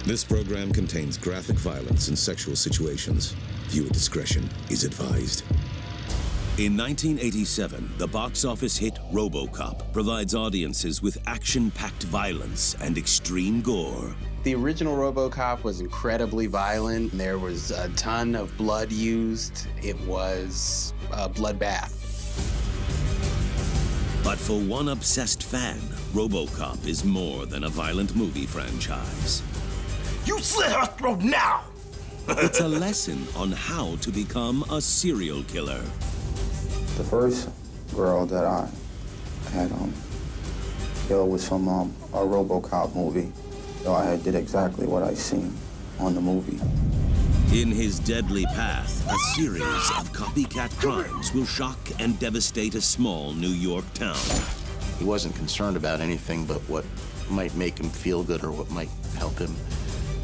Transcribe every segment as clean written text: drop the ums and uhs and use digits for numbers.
This program contains graphic violence and sexual situations. Viewer discretion is advised. In 1987, the box office hit RoboCop provides audiences with action-packed violence and extreme gore. The original RoboCop was incredibly violent. There was a ton of blood used. It was a bloodbath. But for one obsessed fan, RoboCop is more than a violent movie franchise. You slit her throat now! It's a lesson on how to become a serial killer. The first girl that I had killed was from a RoboCop movie. So I did exactly what I seen on the movie. In his deadly path, a series of copycat crimes will shock and devastate a small New York town. He wasn't concerned about anything but what might make him feel good or what might help him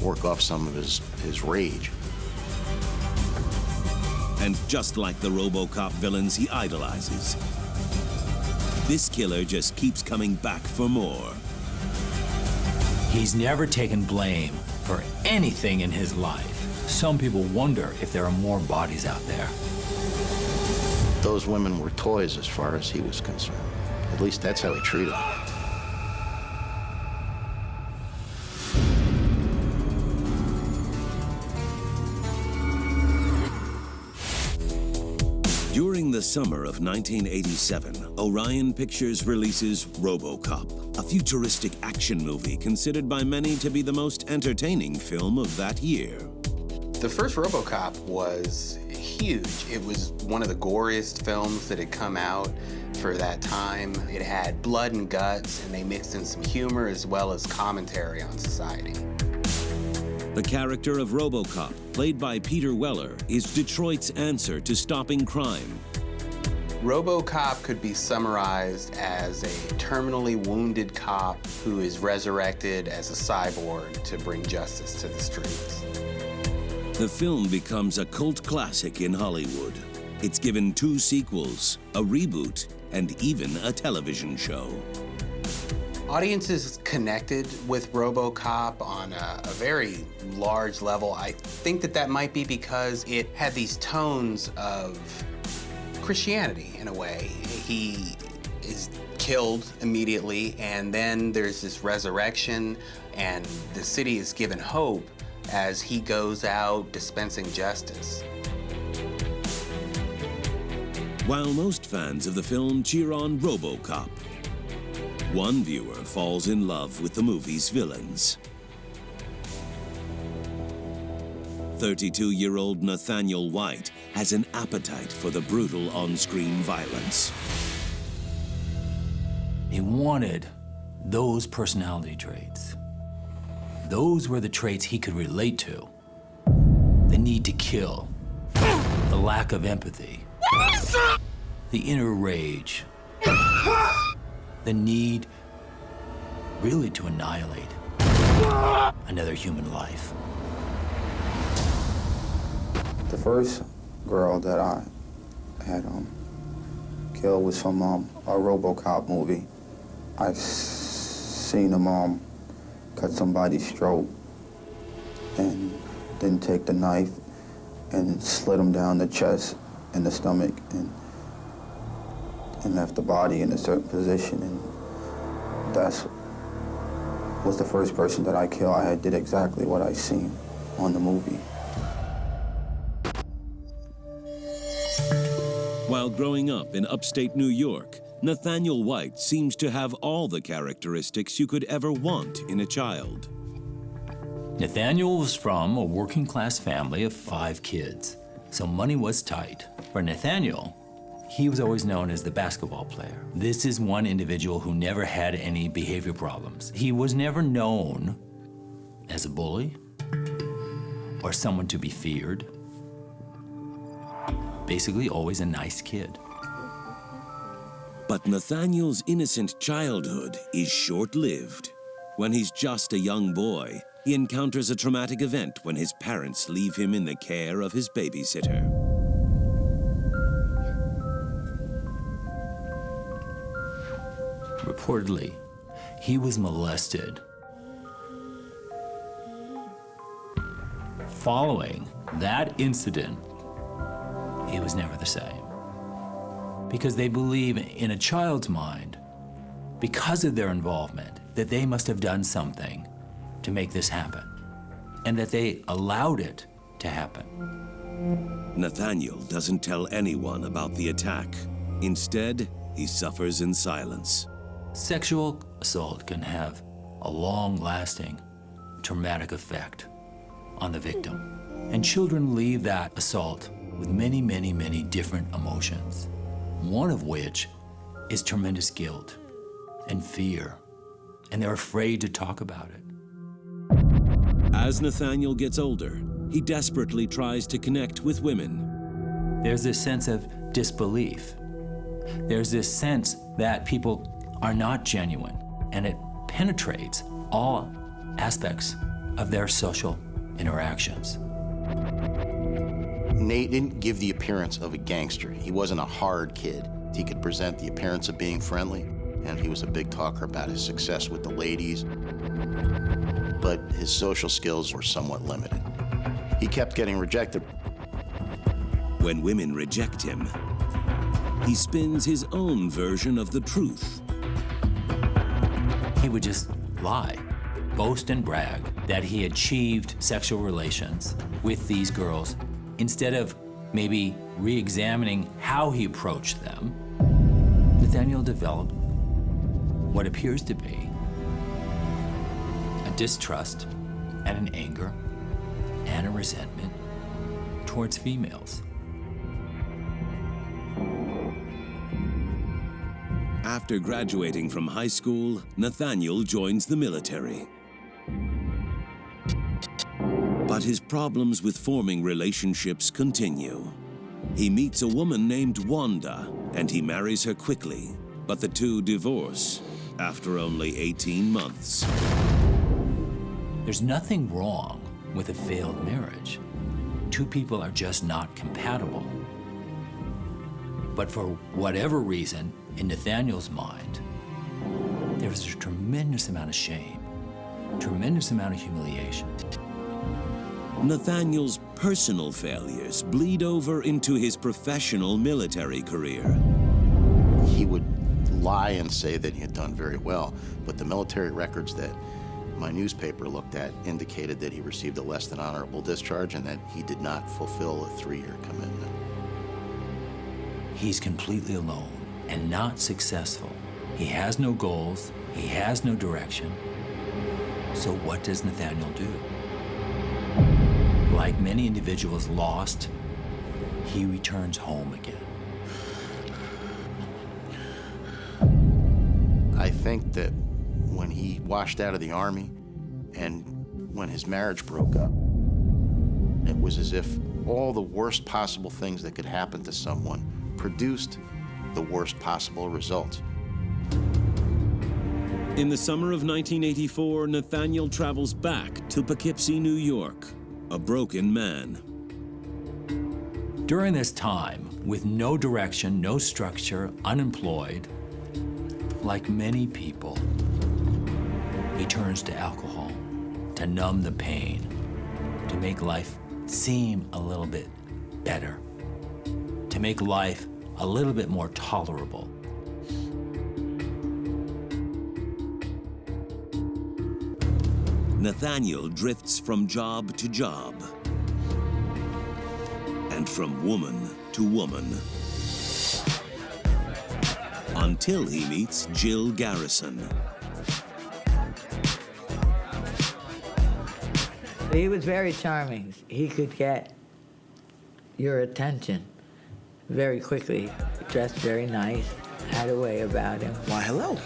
work off some of his rage. And just like the RoboCop villains he idolizes, this killer just keeps coming back for more. He's never taken blame for anything in his life. Some people wonder if there are more bodies out there. Those women were toys as far as he was concerned. At least that's how he treated them. During the summer of 1987, Orion Pictures releases RoboCop, a futuristic action movie considered by many to be the most entertaining film of that year. The first RoboCop was huge. It was one of the goriest films that had come out for that time. It had blood and guts, and they mixed in some humor as well as commentary on society. The character of RoboCop, played by Peter Weller, is Detroit's answer to stopping crime. RoboCop could be summarized as a terminally wounded cop who is resurrected as a cyborg to bring justice to the streets. The film becomes a cult classic in Hollywood. It's given 2 sequels, a reboot, and even a television show. Audiences connected with RoboCop on a very large level. I think that might be because it had these tones of Christianity in a way. He is killed immediately, and then there's this resurrection, and the city is given hope as he goes out dispensing justice. While most fans of the film cheer on RoboCop, one viewer falls in love with the movie's villains. 32-year-old Nathaniel White has an appetite for the brutal on-screen violence. He wanted those personality traits. Those were the traits he could relate to. The need to kill, the lack of empathy, the inner rage, the need really to annihilate another human life. The first girl that I had killed was from a RoboCop movie. I seen him cut somebody's throat and then take the knife and slit him down the chest and the stomach and left the body in a certain position, and that was the first person that I killed. I did exactly what I seen on the movie. While growing up in upstate New York, Nathaniel White seems to have all the characteristics you could ever want in a child. Nathaniel was from a working-class family of 5 kids, so money was tight. For Nathaniel, he was always known as the basketball player. This is one individual who never had any behavior problems. He was never known as a bully or someone to be feared. Basically, always a nice kid. But Nathaniel's innocent childhood is short-lived. When he's just a young boy, he encounters a traumatic event when his parents leave him in the care of his babysitter. Reportedly, he was molested following that incident, he was never the same. Because they believe in a child's mind, because of their involvement, that they must have done something to make this happen, and that they allowed it to happen. Nathaniel doesn't tell anyone about the attack. Instead, he suffers in silence. Sexual assault can have a long-lasting, traumatic effect on the victim. And children leave that assault with many, many, many different emotions, one of which is tremendous guilt and fear, and they're afraid to talk about it. As Nathaniel gets older, he desperately tries to connect with women. There's this sense of disbelief. There's this sense that people are not genuine, and it penetrates all aspects of their social interactions. Nate didn't give the appearance of a gangster. He wasn't a hard kid. He could present the appearance of being friendly, and he was a big talker about his success with the ladies, but his social skills were somewhat limited. He kept getting rejected. When women reject him, he spins his own version of the truth. He would just lie, boast and brag that he achieved sexual relations with these girls instead of maybe re-examining how he approached them. Nathaniel developed what appears to be a distrust and an anger and a resentment towards females. After graduating from high school, Nathaniel joins the military. But his problems with forming relationships continue. He meets a woman named Wanda, and he marries her quickly, but the two divorce after only 18 months. There's nothing wrong with a failed marriage. Two people are just not compatible. But for whatever reason, in Nathaniel's mind, there was a tremendous amount of shame, tremendous amount of humiliation. Nathaniel's personal failures bleed over into his professional military career. He would lie and say that he had done very well, but the military records that my newspaper looked at indicated that he received a less than honorable discharge and that he did not fulfill a 3-year commitment. He's completely alone and not successful. He has no goals, he has no direction. So what does Nathaniel do? Like many individuals lost, he returns home again. I think that when he washed out of the Army and when his marriage broke up, it was as if all the worst possible things that could happen to someone produced the worst possible results. In the summer of 1984, Nathaniel travels back to Poughkeepsie, New York, a broken man. During this time, with no direction, no structure, unemployed, like many people, he turns to alcohol to numb the pain, to make life seem a little bit better, to make life a little bit more tolerable. Nathaniel drifts from job to job and from woman to woman until he meets Jill Garrison. He was very charming. He could get your attention very quickly. Dressed very nice, had a way about him. Why, hello.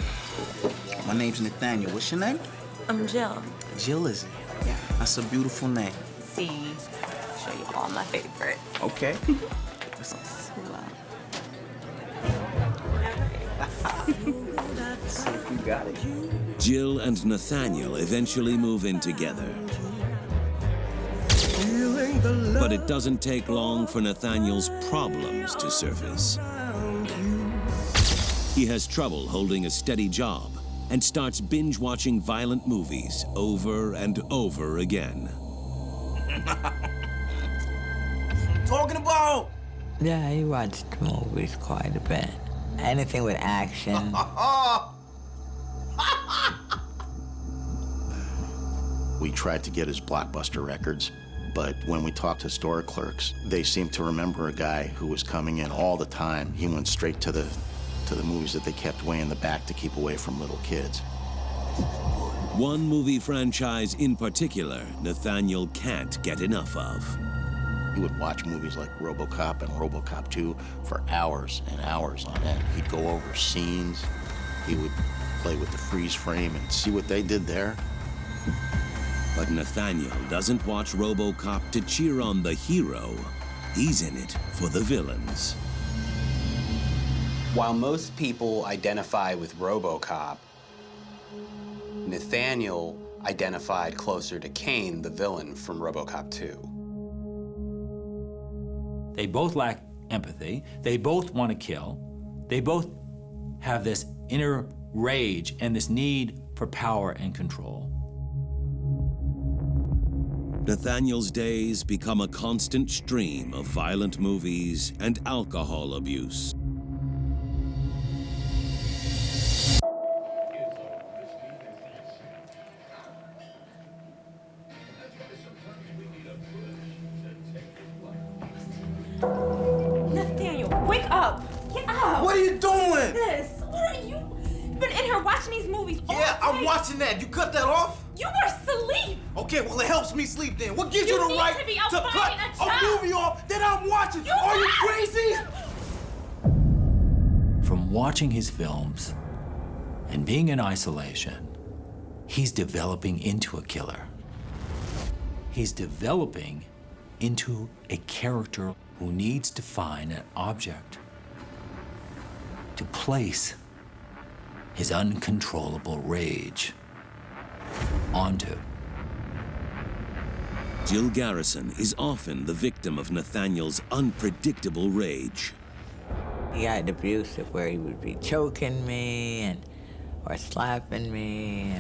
My name's Nathaniel. What's your name? I'm Jill. Jill, is it? Yeah. That's a beautiful name. See, show you all my favorites. Okay. You got it. Jill and Nathaniel eventually move in together. But it doesn't take long for Nathaniel's problems to surface. He has trouble holding a steady job and starts binge-watching violent movies over and over again. Talking about? Yeah, he watched movies quite a bit. Anything with action. We tried to get his Blockbuster records, but when we talked to store clerks, they seemed to remember a guy who was coming in all the time. He went straight to the movies that they kept way in the back to keep away from little kids. One movie franchise in particular, Nathaniel can't get enough of. He would watch movies like RoboCop and RoboCop 2 for hours and hours on end. He'd go over scenes. He would play with the freeze frame and see what they did there. But Nathaniel doesn't watch RoboCop to cheer on the hero. He's in it for the villains. While most people identify with RoboCop, Nathaniel identified closer to Kane, the villain from RoboCop 2. They both lack empathy. They both want to kill. They both have this inner rage and this need for power and control. Nathaniel's days become a constant stream of violent movies and alcohol abuse. Nathaniel, wake up! Get up! What are you doing? This? What are you? You've been in here watching these movies all Yeah, day. I'm watching that. You cut that off? You were asleep. Okay, well, it helps me sleep then. What gives You you the need right to be out cut finding a a job. movie off that I'm watching? You Are you left. crazy? From watching his films and being in isolation, he's developing into a killer. He's developing into a character who needs to find an object to place his uncontrollable rage onto. Jill Garrison is often the victim of Nathaniel's unpredictable rage. He got abusive where he would be choking me or slapping me.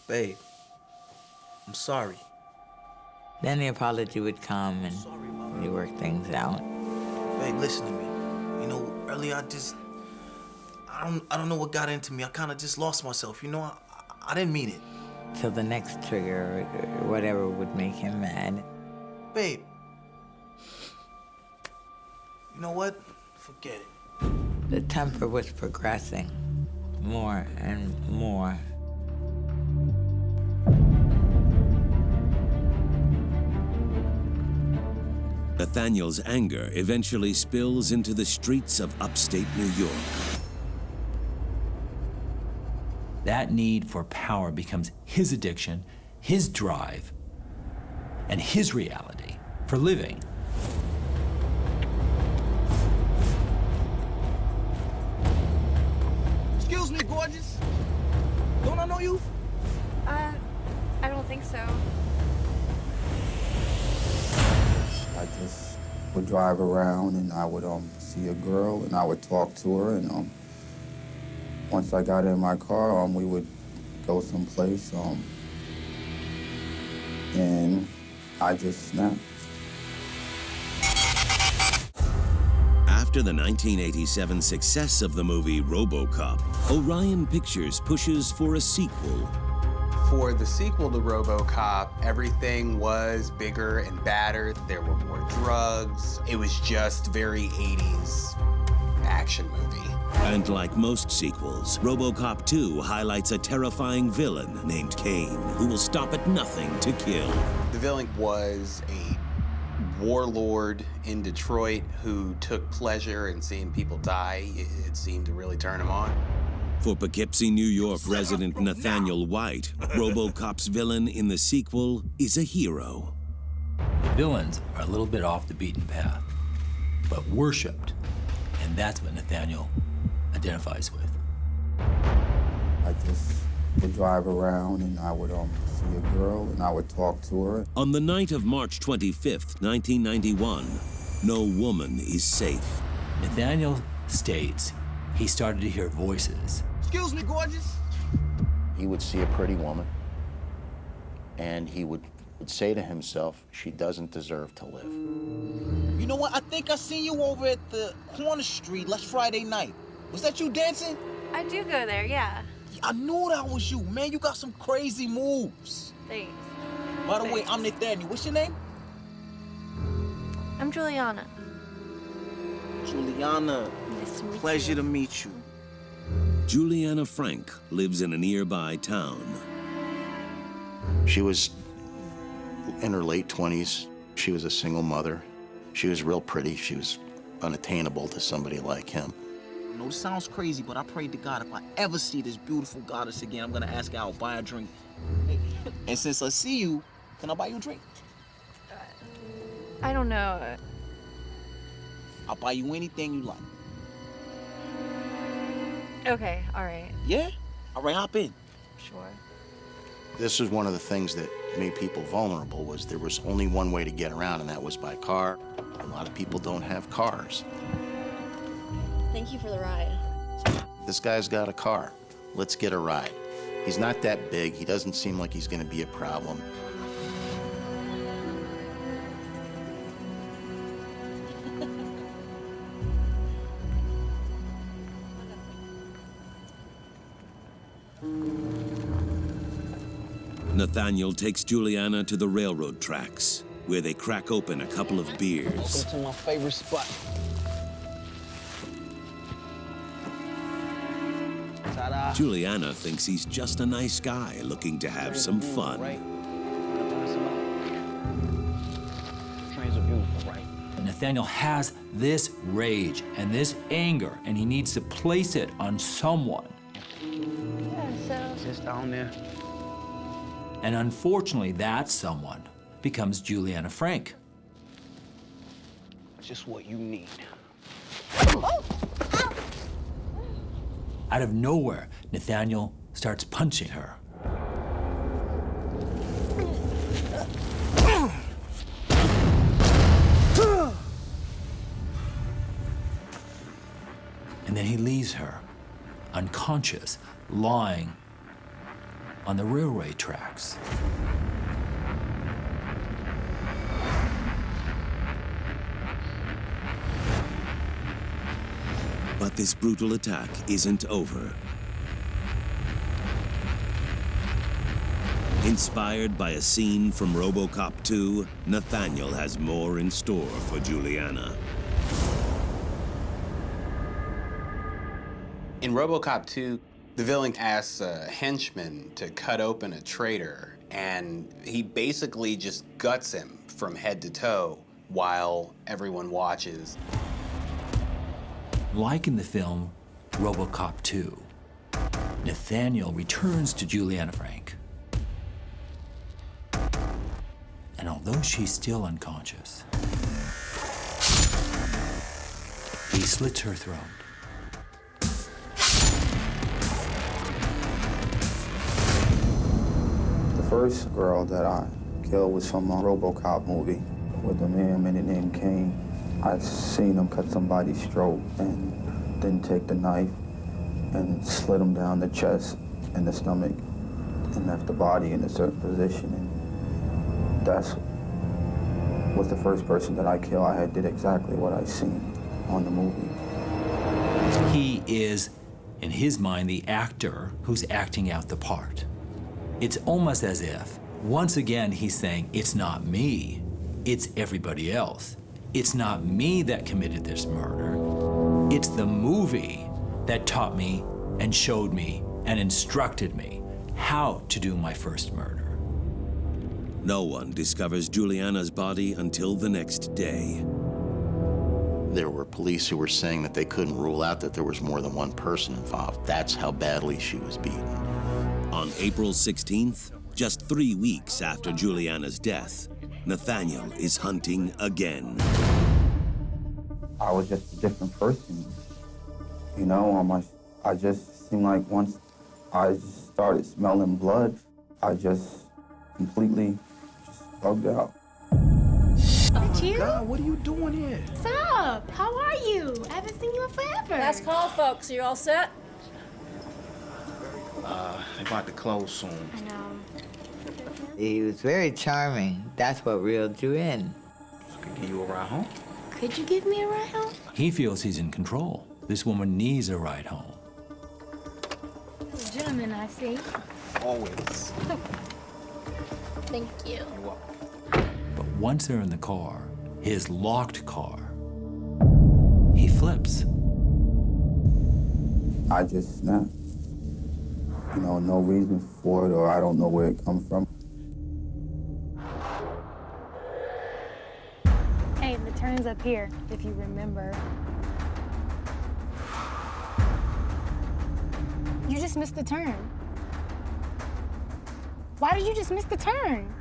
Babe, I'm sorry. Then the apology would come and we work things out. Babe, listen to me. You know, earlier I don't know what got into me. I kind of just lost myself. You know, I didn't mean it. So the next trigger or whatever would make him mad. Babe, you know what? Forget it. The temper was progressing more and more. Nathaniel's anger eventually spills into the streets of upstate New York. That need for power becomes his addiction, his drive, and his reality for living. Excuse me, gorgeous. Don't I know you? I don't think so. I just would drive around and I would see a girl and I would talk to her, and once I got in my car, we would go someplace, and I just snapped. After the 1987 success of the movie RoboCop, Orion Pictures pushes for a sequel. For the sequel to RoboCop, everything was bigger and badder. There were more drugs. It was just very 80s action movie. And like most sequels, RoboCop 2 highlights a terrifying villain named Kane, who will stop at nothing to kill. The villain was a warlord in Detroit who took pleasure in seeing people die. It seemed to really turn him on. For Poughkeepsie, New York resident Nathaniel White, RoboCop's villain in the sequel is a hero. The villains are a little bit off the beaten path, but worshipped, and that's what Nathaniel identifies with. I just would drive around and I would see a girl and I would talk to her. On the night of March 25th, 1991, no woman is safe. Nathaniel states he started to hear voices. Excuse me, gorgeous. He would see a pretty woman, and he would would say to himself, she doesn't deserve to live. You know what? I think I seen you over at the corner street last Friday night. Was that you dancing? I do go there, yeah. I knew that was you, man. You got some crazy moves. Thanks. By the way, I'm Nathaniel. What's your name? I'm Juliana. Juliana. Nice to meet Pleasure you. to meet you. Juliana Frank lives in a nearby town. She was in her late 20s. She was a single mother. She was real pretty. She was unattainable to somebody like him. I know it sounds crazy, but I prayed to God if I ever see this beautiful goddess again, I'm gonna ask her out, buy a drink. And since I see you, can I buy you a drink? I don't know. I'll buy you anything you like. Okay, all right. Yeah? All right, hop in. Sure. This was one of the things that made people vulnerable, was there was only one way to get around, and that was by car. A lot of people don't have cars. Thank you for the ride. This guy's got a car. Let's get a ride. He's not that big. He doesn't seem like he's gonna be a problem. Nathaniel takes Juliana to the railroad tracks, where they crack open a couple of beers. Welcome to my favorite spot. Ta-da. Juliana thinks he's just a nice guy looking to have some fun. Right? Trains are beautiful, right? Nathaniel has this rage and this anger, and he needs to place it on someone. Yeah, so... Just down there. And unfortunately, that someone becomes Juliana Frank. Just what you need. Out of nowhere, Nathaniel starts punching her. And then he leaves her, unconscious, lying on the railway tracks. But this brutal attack isn't over. Inspired by a scene from RoboCop 2, Nathaniel has more in store for Juliana. In RoboCop 2, the villain asks a henchman to cut open a traitor, and he basically just guts him from head to toe while everyone watches. Like in the film RoboCop 2, Nathaniel returns to Juliana Frank. And although she's still unconscious, he slits her throat. The first girl that I killed was from a RoboCop movie with a man named Kane. I seen him cut somebody's throat and then take the knife and slit him down the chest and the stomach and left the body in a certain position. And that's was the first person that I killed. I did exactly what I seen on the movie. He is, in his mind, the actor who's acting out the part. It's almost as if, once again, he's saying, it's not me, it's everybody else. It's not me that committed this murder. It's the movie that taught me and showed me and instructed me how to do my first murder. No one discovers Juliana's body until the next day. There were police who were saying that they couldn't rule out that there was more than one person involved. That's how badly she was beaten. On April 16th, just 3 weeks after Juliana's death, Nathaniel is hunting again. I was just a different person. You know, I just seemed like once I just started smelling blood, I just completely just bugged out. Is you? God, what are you doing here? What's up? How are you? I haven't seen you in forever. Last call, folks. Are you all set? They about to close soon. I know. He was very charming. That's what reeled you in. Give you a ride home? Could you give me a ride home? He feels he's in control. This woman needs a ride home. Gentlemen, I see. Always. Thank you. You're welcome. But once they're in the car, his locked car, he flips. I just snapped. You know, no reason for it, or I don't know where it comes from. Hey, the turn's up here, if you remember. You just missed the turn. Why did you just miss the turn?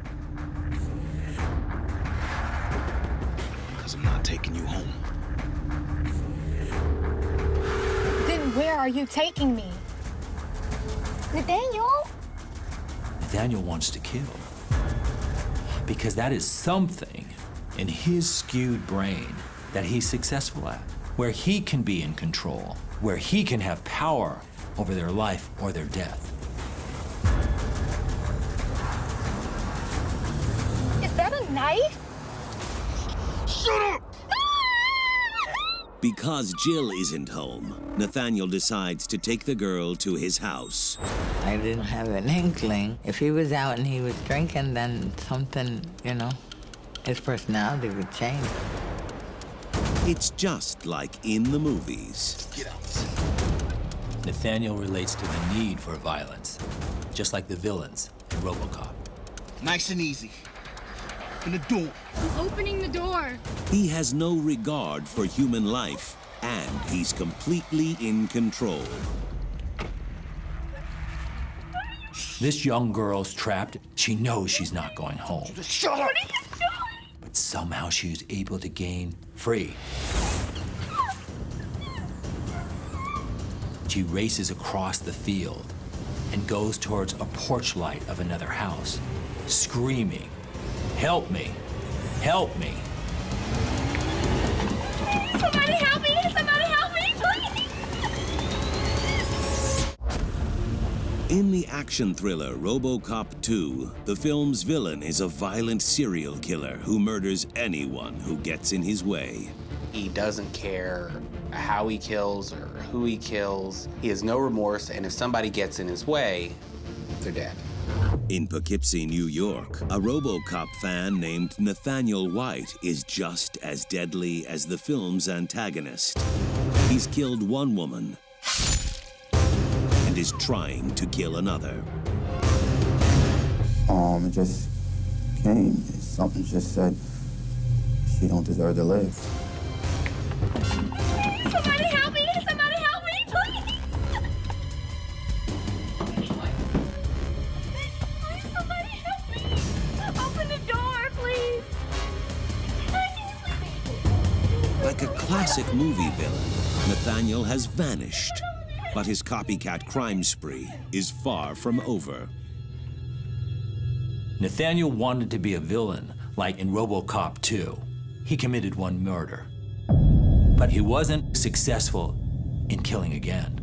Because I'm not taking you home. Then where are you taking me? Nathaniel? Nathaniel wants to kill. Because that is something in his skewed brain that he's successful at, where he can be in control, where he can have power over their life or their death. Is that a knife? Shut up! Because Jill isn't home, Nathaniel decides to take the girl to his house. I didn't have an inkling. If he was out and he was drinking, then something, you know, his personality would change. It's just like in the movies. Get out. Nathaniel relates to the need for violence, just like the villains in RoboCop. Nice and easy. Open the door. I'm opening the door. He has no regard for human life, and he's completely in control. This young girl's trapped. She knows she's not going home. Shut up! But somehow she's able to gain free. She races across the field and goes towards a porch light of another house, screaming, "Help me! Help me!" Somebody help me! Somebody help me, please! In the action thriller RoboCop 2, the film's villain is a violent serial killer who murders anyone who gets in his way. He doesn't care how he kills or who he kills. He has no remorse, and if somebody gets in his way, they're dead. In Poughkeepsie, New York, a RoboCop fan named Nathaniel White is just as deadly as the film's antagonist. He's killed one woman and is trying to kill another. It just came. Something just said she don't deserve to live. Somebody help me! Somebody help me, please! Please, somebody help me! Open the door, please! Like a classic movie villain, Nathaniel has vanished, but his copycat crime spree is far from over. Nathaniel wanted to be a villain, like in RoboCop 2. He committed one murder. But he wasn't successful in killing again.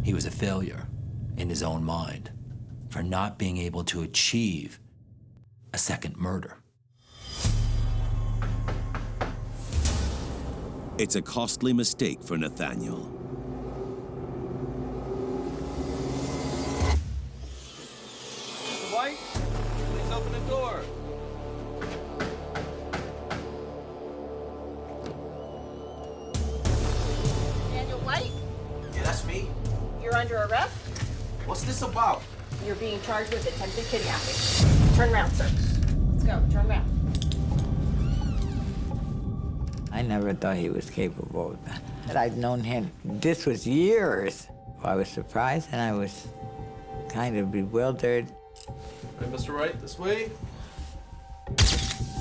He was a failure in his own mind for not being able to achieve a second murder. It's a costly mistake for Nathaniel. Mr. White, please open the door. Nathaniel White, Yeah, that's me. you're under arrest. What's this about? You're being charged with attempted kidnapping. Turn around, sir. Let's go. Turn around. I never thought he was capable of that. And I'd known him, this was years. I was surprised and I was kind of bewildered. All right, Mr. White, this way.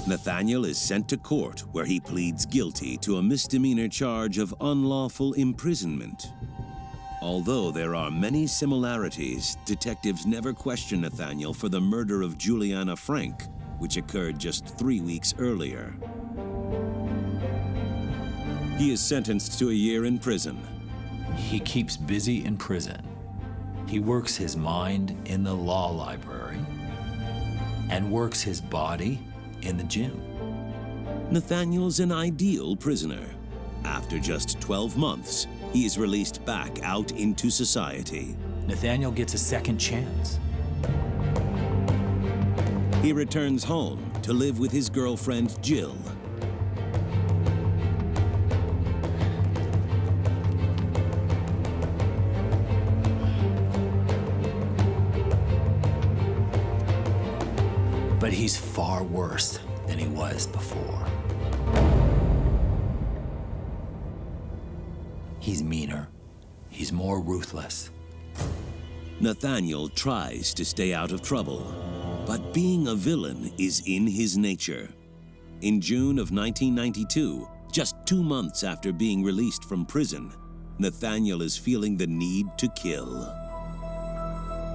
Nathaniel is sent to court where he pleads guilty to a misdemeanor charge of unlawful imprisonment. Although there are many similarities, detectives never question Nathaniel for the murder of Juliana Frank, which occurred just 3 weeks earlier. He is sentenced to a year in prison. He keeps busy in prison. He works his mind in the law library. and works his body in the gym. Nathaniel's an ideal prisoner. After just 12 months, he is released back out into society. Nathaniel gets a second chance. He returns home to live with his girlfriend, Jill. But he's far worse than he was before. He's meaner. He's more ruthless. Nathaniel tries to stay out of trouble, but being a villain is in his nature. In June of 1992, just 2 months after being released from prison, Nathaniel is feeling the need to kill.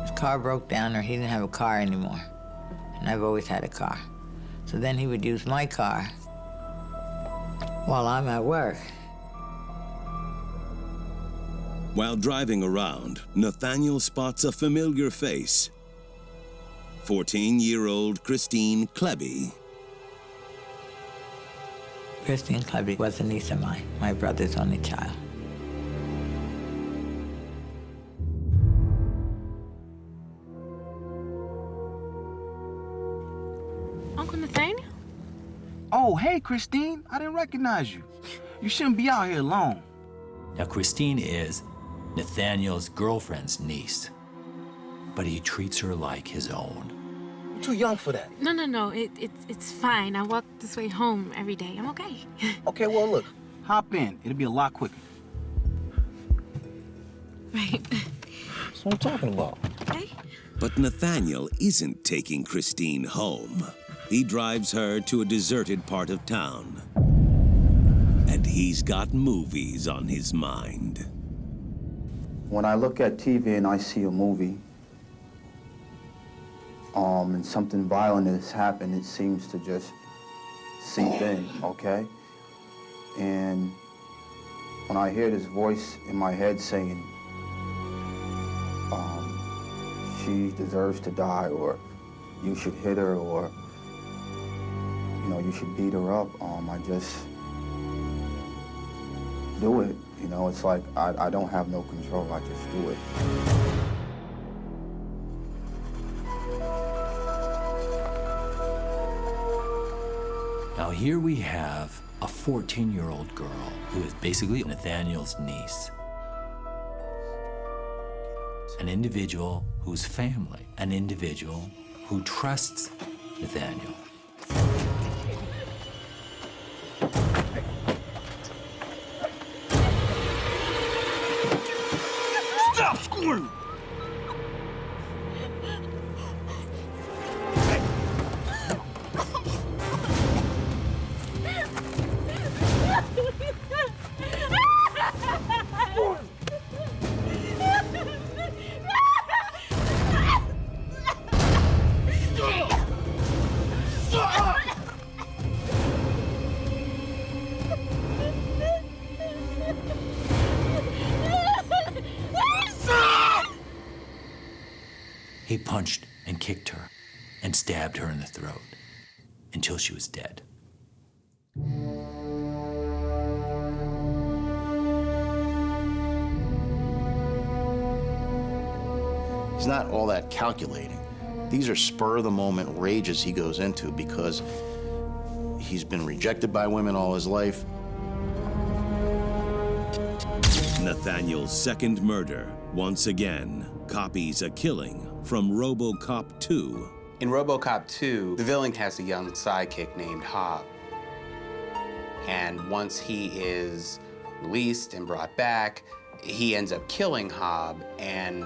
His car broke down, or he didn't have a car anymore. And I've always had a car. So then he would use my car while I'm at work. While driving around, Nathaniel spots a familiar face. 14-year-old Christine Klebe. Christine Kuby was a niece of mine, my brother's only child. Uncle Nathaniel? Oh, hey, Christine. I didn't recognize you. You shouldn't be out here alone. Now, Christine is Nathaniel's girlfriend's niece, but he treats her like his own. You're too young for that. No. It's fine. I walk this way home every day. I'm okay. Okay, well, look. Hop in. It'll be a lot quicker. Right. That's what I'm talking about. Okay. But Nathaniel isn't taking Christine home. He drives her to a deserted part of town. And he's got movies on his mind. When I look at TV and I see a movie, and something violent has happened, it seems to just seep in, okay? And when I hear this voice in my head saying, she deserves to die, or you should hit her, or, you know, you should beat her up, I just do it. You know, it's like I don't have no control, I just do it. Now here we have a 14-year-old girl who is basically Nathaniel's niece. An individual who's family, an individual who trusts Nathaniel. Stop screwing! He punched and kicked her and stabbed her in the throat until she was dead. He's not all that calculating. These are spur-of-the-moment rages he goes into because he's been rejected by women all his life. Nathaniel's second murder, once again, copies a killing from RoboCop 2. In RoboCop 2, the villain has a young sidekick named Hobb. And once he is released and brought back, he ends up killing Hobb, and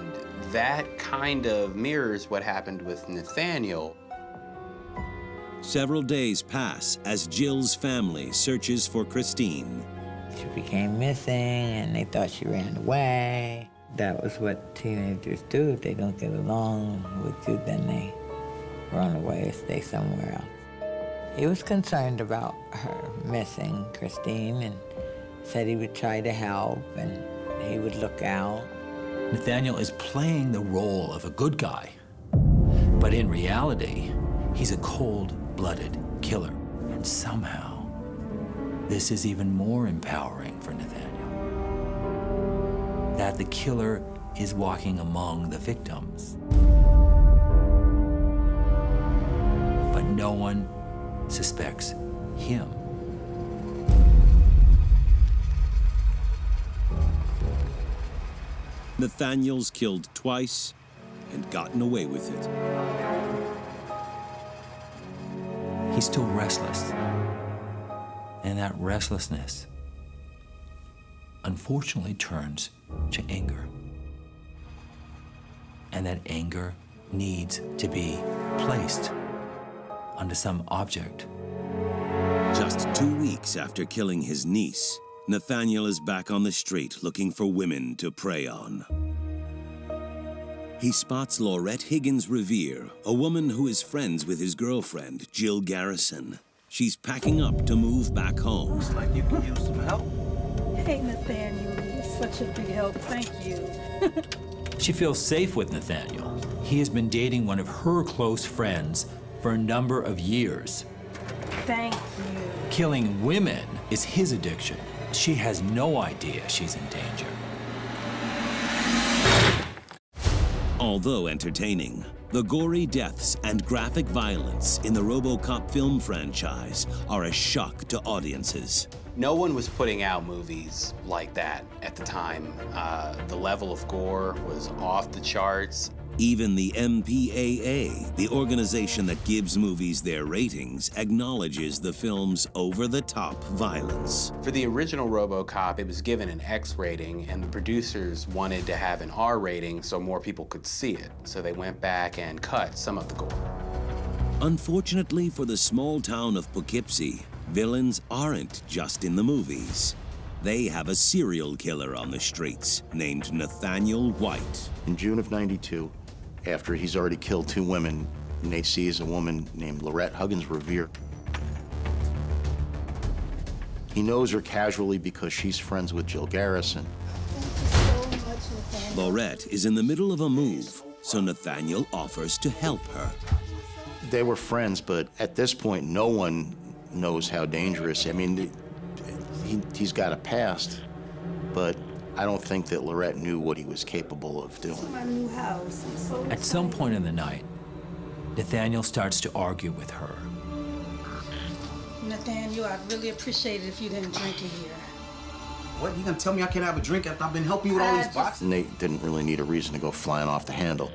that kind of mirrors what happened with Nathaniel. Several days pass as Jill's family searches for Christine. She became missing, and they thought she ran away. That was what teenagers do. If they don't get along with you, then they run away or stay somewhere else. He was concerned about her missing Christine and said he would try to help and he would look out. Nathaniel is playing the role of a good guy, but in reality, He's a cold-blooded killer. And somehow, this is even more empowering for Nathaniel. That the killer is walking among the victims. But no one suspects him. Nathaniel's killed twice and gotten away with it. He's still restless. And that restlessness, unfortunately, turns to anger. And that anger needs to be placed onto some object. Just 2 weeks after killing his niece, Nathaniel is back on the street looking for women to prey on. He spots Laurette Higgins Revere, a woman who is friends with his girlfriend, Jill Garrison. She's packing up to move back home. Looks like you could use some help. Hey, Nathaniel, you're such a big help. Thank you. She feels safe with Nathaniel. He has been dating one of her close friends for a number of years. Thank you. Killing women is his addiction. She has no idea she's in danger. Although entertaining, the gory deaths and graphic violence in the RoboCop film franchise are a shock to audiences. No one was putting out movies like that at the time. The level of gore was off the charts. Even the MPAA, the organization that gives movies their ratings, acknowledges the film's over-the-top violence. For the original RoboCop, it was given an X rating, and the producers wanted to have an R rating so more people could see it. So they went back and cut some of the gore. Unfortunately for the small town of Poughkeepsie, villains aren't just in the movies. They have a serial killer on the streets named Nathaniel White. In June of '92, after he's already killed 2 women, Nate sees a woman named Laurette Higgins Revere. He knows her casually because she's friends with Jill Garrison. Thank you so much, Nathaniel. Laurette is in the middle of a move, so Nathaniel offers to help her. They were friends, but at this point, no one knows how dangerous. I mean, he's got a past, but I don't think that Laurette knew what he was capable of doing. My new house. I'm so At some point in the night, Nathaniel starts to argue with her. Nathaniel, I'd really appreciate it if you didn't drink in here. What? You gonna tell me I can't have a drink after I've been helping you with all these boxes? Nate didn't really need a reason to go flying off the handle.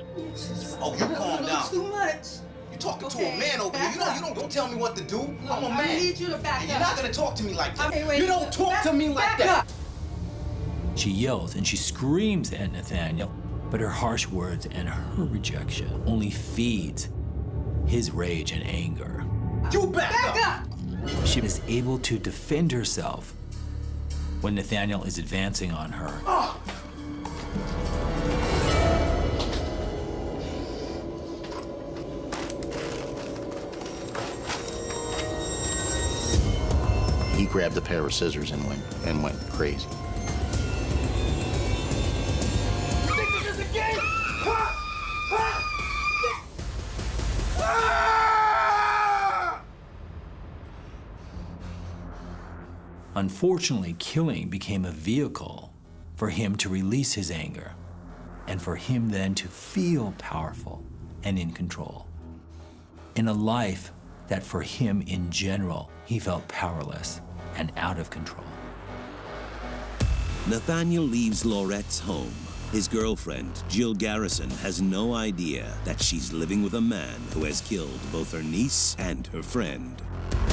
Oh, you calm down. Too much. You talking to a man over here. You don't tell me what to do. I'm a man. I need you to back And up. you're not gonna talk to me like that. Okay, wait. You don't talk to me like that. Up. She yells and she screams at Nathaniel, but her harsh words and her rejection only feeds his rage and anger. You back up. She is able to defend herself when Nathaniel is advancing on her. He grabbed a pair of scissors and went crazy. Unfortunately, killing became a vehicle for him to release his anger and for him then to feel powerful and in control. In a life that for him in general, he felt powerless and out of control. Nathaniel leaves Laurette's home. His girlfriend, Jill Garrison, has no idea that she's living with a man who has killed both her niece and her friend.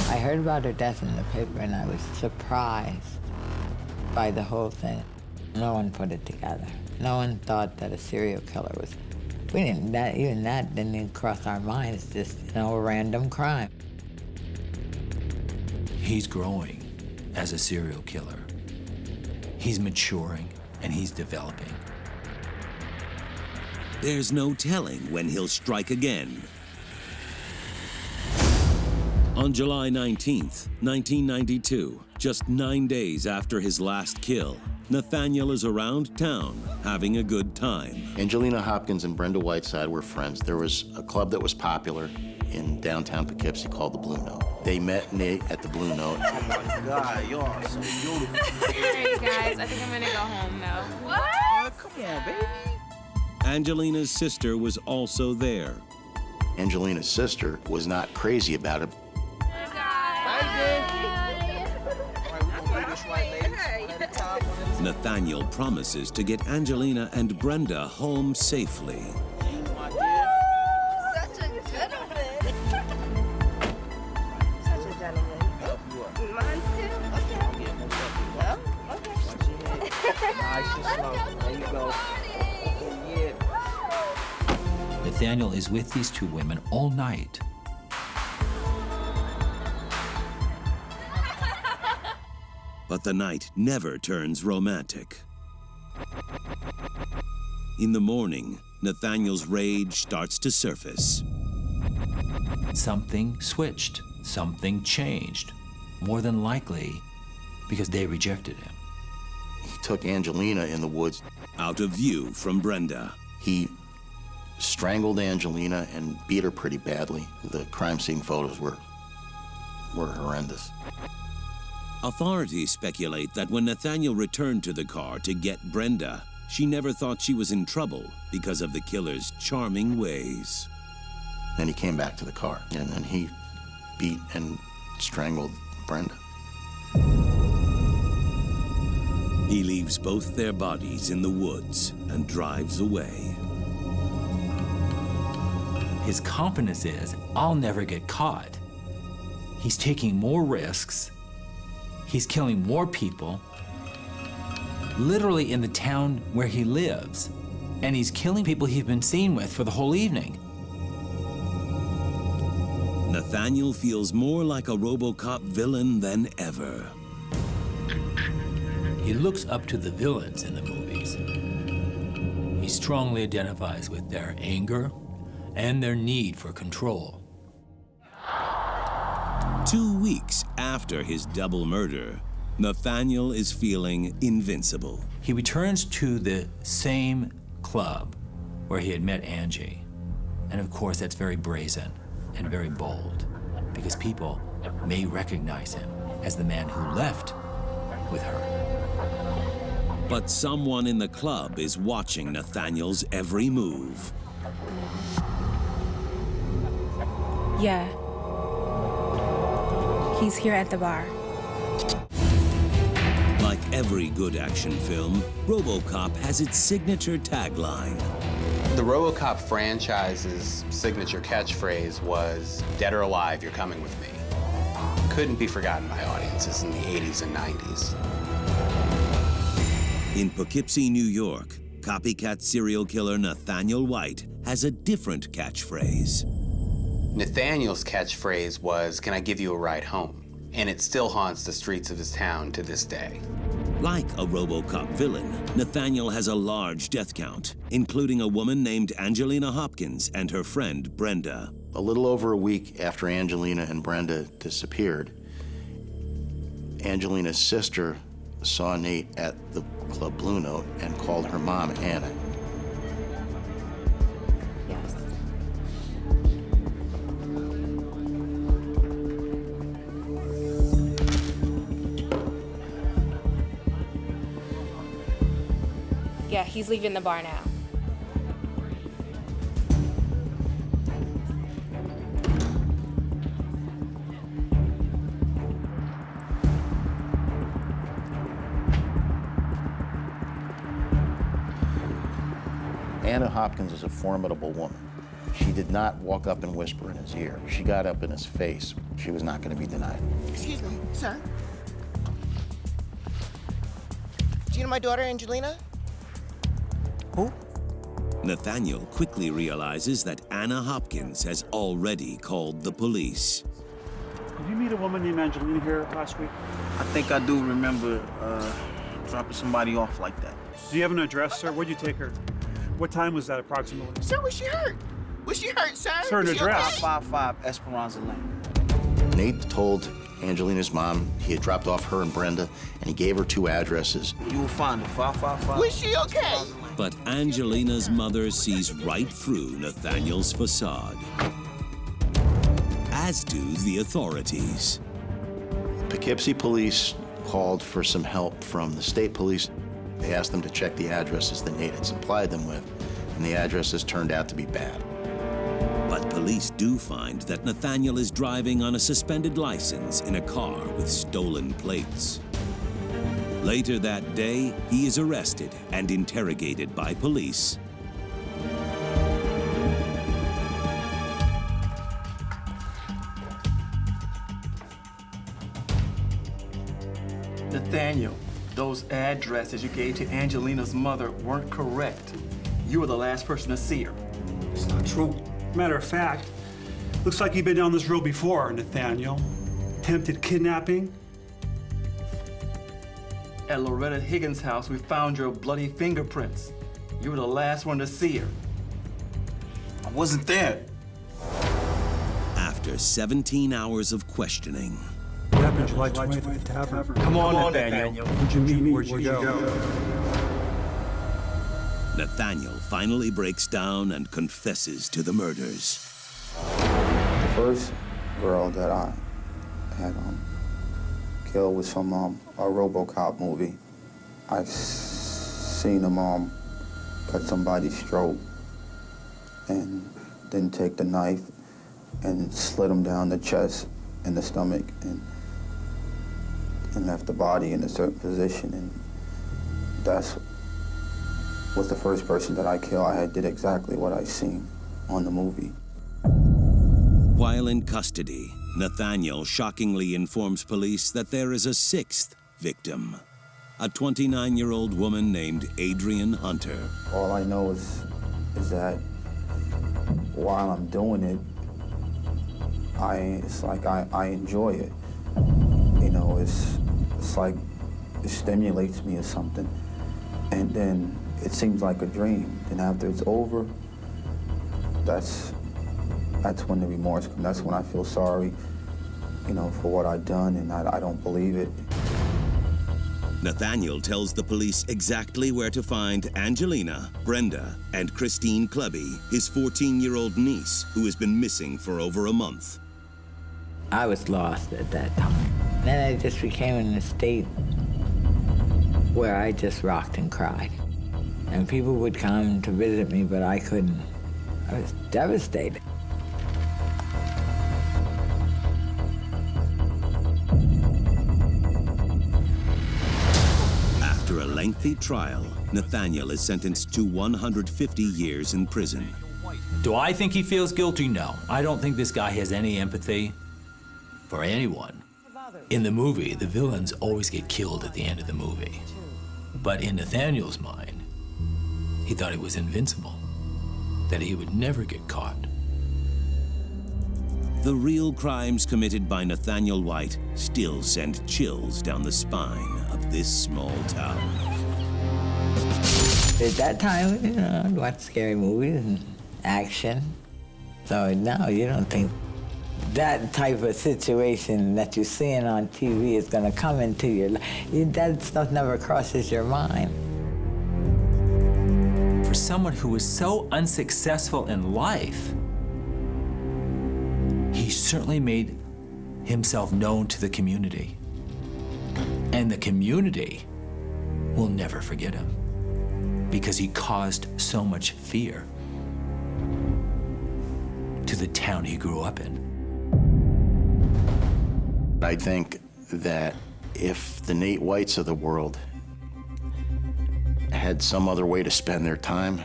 I heard about her death in the paper, and I was surprised by the whole thing. No one put it together. No one thought that a serial killer was... even that didn't even cross our minds, just, a random crime. He's growing as a serial killer. He's maturing and he's developing. There's no telling when he'll strike again. On July 19th, 1992, just 9 days after his last kill, Nathaniel is around town having a good time. Angelina Hopkins and Brenda Whiteside were friends. There was a club that was popular. in downtown Poughkeepsie called the Blue Note. They met Nate at the Blue Note. Oh my God, y'all are so beautiful. All right, guys, I think I'm gonna go home now. What? Come on, baby. Angelina's sister was also there. Angelina's sister was not crazy about it. Nathaniel promises to get Angelina and Brenda home safely. Such a gentleman. Such a gentleman. Mine too? Okay. Oh, okay. Nice and slow. There you go. Yeah. Nathaniel is with these two women all night. But the night never turns romantic. In the morning, Nathaniel's rage starts to surface. Something switched, something changed. More than likely, because they rejected him. He took Angelina in the woods. Out of view from Brenda. He strangled Angelina and beat her pretty badly. The crime scene photos were horrendous. Authorities speculate that when Nathaniel returned to the car to get Brenda, she never thought she was in trouble because of the killer's charming ways. Then he came back to the car, and then he beat and strangled Brenda. He leaves both their bodies in the woods and drives away. His confidence is, I'll never get caught. He's taking more risks. He's killing more people, literally in the town where he lives. And he's killing people he's been seen with for the whole evening. Nathaniel feels more like a RoboCop villain than ever. He looks up to the villains in the movies. He strongly identifies with their anger and their need for control. 2 weeks after his double murder, Nathaniel is feeling invincible. He returns to the same club where he had met Angie. And of course, that's very brazen and very bold, because people may recognize him as the man who left with her. But someone in the club is watching Nathaniel's every move. Yeah. He's here at the bar. Like every good action film, RoboCop has its signature tagline. The RoboCop franchise's signature catchphrase was, "Dead or alive, you're coming with me." Couldn't be forgotten by audiences in the 80s and 90s. In Poughkeepsie, New York, copycat serial killer Nathaniel White has a different catchphrase. Nathaniel's catchphrase was, "Can I give you a ride home?" And it still haunts the streets of his town to this day. Like a RoboCop villain, Nathaniel has a large death count, including a woman named Angelina Hopkins and her friend Brenda. A little over a week after Angelina and Brenda disappeared, Angelina's sister saw Nate at the Club Blue Note and called her mom Anna. Yes. Yeah, he's leaving the bar now. Anna Hopkins is a formidable woman. She did not walk up and whisper in his ear. She got up in his face. She was not going to be denied. Excuse me, sir. Do you know my daughter, Angelina? Who? Nathaniel quickly realizes that Anna Hopkins has already called the police. Did you meet a woman named Angelina here last week? I think I do remember dropping somebody off like that. Do you have an address, sir? Where'd you take her? What time was that approximately? Sir, was she hurt? Was she hurt, sir? Sir, an Was she address. okay? 555 Esperanza Lane. Nate told Angelina's mom he had dropped off her and Brenda, and he gave her 2 addresses. You will find her, 555. Was she okay? But Angelina's mother sees right through Nathaniel's facade. as do the authorities. Poughkeepsie police called for some help from the state police. They asked them to check the addresses that Nate had supplied them with, and the addresses turned out to be bad. But police do find that Nathaniel is driving on a suspended license in a car with stolen plates. Later that day, he is arrested and interrogated by police. Nathaniel, those addresses you gave to Angelina's mother weren't correct. You were the last person to see her. It's not true. Matter of fact, looks like you've been down this road before, Nathaniel. Attempted kidnapping. At Loretta Higgins' house, we found your bloody fingerprints. You were the last one to see her. I wasn't there. After 17 hours of questioning, What happened July 20th at the tavern? Come on, Nathaniel. Where'd you meet? Where'd you go? Nathaniel finally breaks down and confesses to the murders. The first girl that I had killed was from a RoboCop movie. I seen a mom cut somebody's throat and then take the knife and slit him down the chest and the stomach and left the body in a certain position, and that's was the first person that I killed. I did exactly what I seen on the movie. While in custody, Nathaniel shockingly informs police that there is a sixth victim, a 29-year-old woman named Adrian Hunter. All I know is that while I'm doing it, it's like I enjoy it. You know, it's like it stimulates me or something. And then it seems like a dream. And after it's over, that's when the remorse comes. That's when I feel sorry, you know, for what I've done, and I don't believe it. Nathaniel tells the police exactly where to find Angelina, Brenda, and Christine Kuby, his 14-year-old niece, who has been missing for over a month. I was lost at that time. Then I just became in a state where I just rocked and cried. And people would come to visit me, but I couldn't. I was devastated. After a lengthy trial, Nathaniel is sentenced to 150 years in prison. Do I think he feels guilty? No. I don't think this guy has any empathy for anyone. In the movie, the villains always get killed at the end of the movie. But in Nathaniel's mind, he thought he was invincible, that he would never get caught. The real crimes committed by Nathaniel White still send chills down the spine of this small town. At that time, you know, I'd watch scary movies and action. So now you don't think that type of situation that you're seeing on TV is going to come into your life. That stuff never crosses your mind. For someone who was so unsuccessful in life, he certainly made himself known to the community. And the community will never forget him because he caused so much fear to the town he grew up in. I think that if the Nate Whites of the world had some other way to spend their time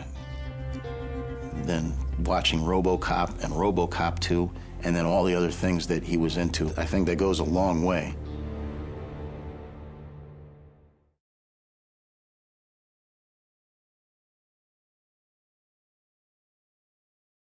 than watching RoboCop and RoboCop 2 and then all the other things that he was into, I think that goes a long way